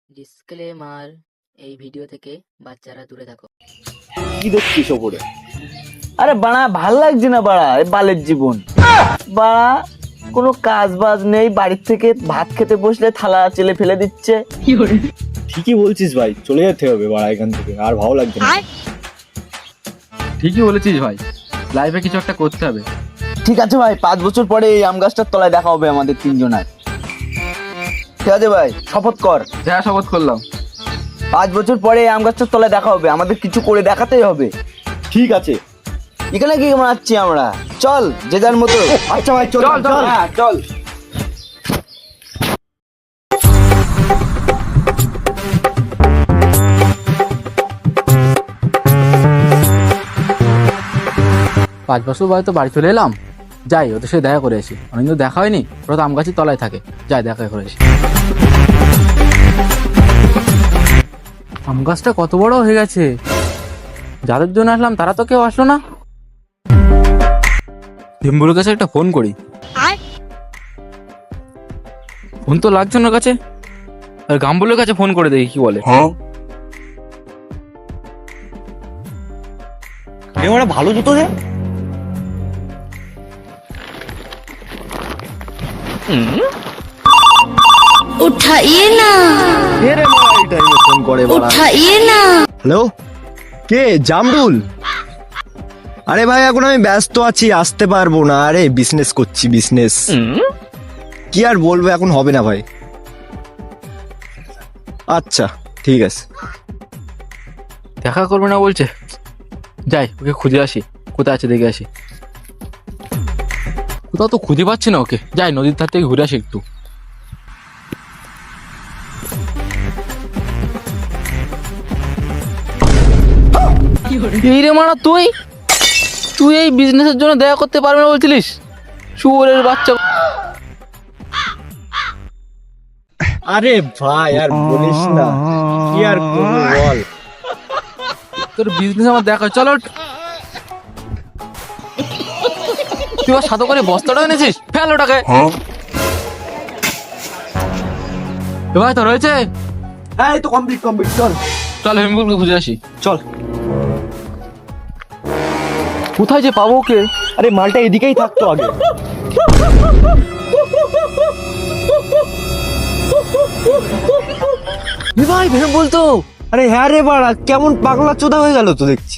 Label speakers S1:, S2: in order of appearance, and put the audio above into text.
S1: Disclaimer, এই video থেকে বাচ্চারা দূরে থাকো।
S2: কি দেখছিস ওপরে?
S3: আরে বাড়া ভাল লাগছে না বাড়া, এই বালের জীবন বাড়া। কোনো কাজ বাজ নেই, বাড়ির থেকে ভাত খেতে বসলে থালা চেলে ফেলে দিচ্ছে।
S2: ঠিকই বলছিস ভাই, চলে যেতে হবে বাড়া এখান থেকে, আর ভালো লাগছে না।
S4: ঠিকই বলেছিস ভাই, লাইফে কিছু একটা করতে হবে।
S3: ঠিক আছে ভাই, 5 বছর পরে এই আম গাছটার তলায় দেখা হবে আমাদের তিনজনের। ঠিক আছে ভাই, শপথ কর।
S4: যা শপথ করলাম।
S3: 5 বছর পরে এই আম গাছটার তলায় দেখা হবে, আমাদের কিছু করে দেখাতেই হবে।
S2: ঠিক আছে।
S3: এখানে কি মানাচ্ছি আমরা? চল যে যার মতো।
S2: আচ্ছা ভাই, চল
S4: চল, চল।
S3: হ্যাঁ চল।
S4: পাঁচ বছর পরে তো বাড়ি চলে এলাম, যাই ওদের সাথে দেখা করে আসি। অনেকদিন দেখা হয়নি, ওরা তো আম গাছের তলায় থাকে, যাই দেখা করে আসি। আম গাছটা কত বড় হয়ে গেছে, যাদের জন্য আসলাম তারা তো কেউ আসলো না। ডিম্বুর কাছে একটা ফোন করি, ফোন তো লাগছে না ওর কাছে। আর গাম্বুলের কাছে ফোন করে দেখি কি বলে।
S2: ওরা ভালো জুতো দে।
S5: उठाइए ना,
S2: ফোন করে বাড়া।
S5: उठाइए ना।
S6: হ্যালো, কে? জামরুল? আরে ভাই এখন আমি ব্যস্ত আছি, আসতে পারবো না। আরে বিজনেস করছি, বিজনেস। কি আর বলবো, এখন হবে না ভাই। আচ্ছা ঠিক আছে।
S4: দেখা করবে না বলছে, যাই ওকে খুঁজে আসি, কোথায় আছে দেখে আসি। কোথাও তো খুঁজে পাচ্ছি না ওকে, যাই নদীর ধার থেকে ঘুরে আসি একটু। এই রে মারা, তুই তুই এই বিজনেসের জন্য দেখা করতে পারবে না বলছিলিস? শুয়োরের বাচ্চা।
S6: আরে ভাই আর বলিস না, কি আর করবো বল।
S4: তোর বিজনেস আমার দেখা, চলো। তুই আর সাথে করে বস্তাটা এনেছিস, ফেল ওটাকে। এ ভাই তো রয়েছে,
S2: হ্যাঁ এই তো কমপ্লিট, চল
S4: চল হেমগুলকে খুঁজে আসি।
S2: চল।
S4: কোথায় যে পাবো ওকে?
S2: আরে মালটা এদিকেই থাকতো আগে।
S4: ভাই ভেবে বলতো।
S6: আরে হ্যাঁ রে বাড়া, কেমন পাগলা চোদা হয়ে গেল তো দেখছি।